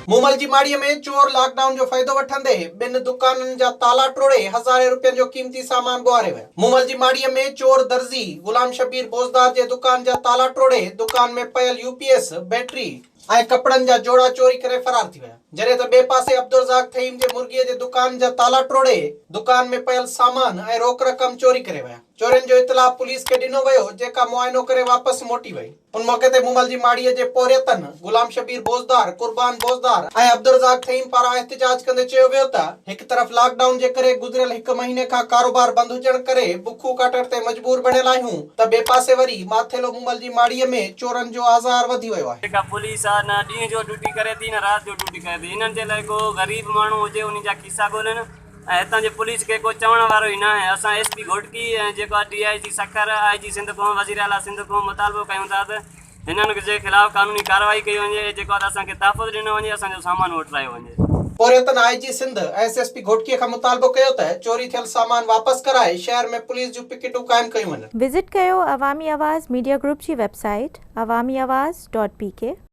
मूमल जी माड़ीअ में चोर लॉकडाउन जो फ़ाइदो वठंदे ॿिनि दुकाननि जा ताला टोड़े हज़ारे रुपयनि जो क़ीमती सामान ॿुहारे विया। मूमल जी माड़ीअ में चोर दर्जी गुलाम शबीर बोज़दार जे दुकान जा ताला टोड़े दुकान में पयल यूपीएस बैटरी ऐं कपड़नि जा जोड़ा चोरी करे फरार थी विया। जॾहिं त ॿिए पासे अब्दुल रज़ाक थईम जे मुर्गीअ जे दुकान जा ताला टोड़े दुकान में पयल सामान ऐं रोक रक़म चोरी करे विया। चोरियुनि जो इतला पुलिस खे ॾिनो वियो, जेका मुआइनो करे वापसि मोटी वई। उन मौके ते मूमल जी माड़ीअ जे पोरियतन गुलाम शबीर बोज़दार, कुर्बान बोज़दार ऐं अब्दुल रज़ाक थईम पारां एहतिजाज कंदे चयो वियो त हिक तरफ़ लॉकडाउन जे करे गुज़िरियल हिक महीने खां कारोबार बंदि हुजण करे बुखू काटण ते मजबूर बणियल आहियूं, त ॿिए पासे वरी माथेलो मूमल जी माड़ीअ में चोरनि जो आज़ार वधी वियो आहे। जेका पुलिस आहे न ॾींहं जो ड्यूटी करे थी न राति जो ड्यूटी करे थी। इन्हनि जे लाइ को ग़रीब माण्हू हुजे उन जा खीसा ॻोल्हनि ऐं हितां जे पुलिस खे को चवण वारो ई न आहे। असां एसपी घोटकी ऐं जेको आहे DIG सखर, IG सिंध क़ौम, वज़ीर आला सिंध क़ौम मुतालबो कयूं था त हिननि जे ख़िलाफ़ कानूनी कार्रवाई कई वञे, जेको आहे असांखे तहफ़ुज़ ॾिनो वञे, असांजो सामान वठरायो वञे। पोरियतन IG सिंध SSP घोटकीअ खां मुतालबो कयो त चोरी थियल सामान वापसि कराए शहर में पुलिस जूं पिकेटूं क़ाइमु कयूं वञनि। विज़िट कयो अवामी आवाज़ मीडिया ग्रुप जी वेबसाइट awamiawaz.pk।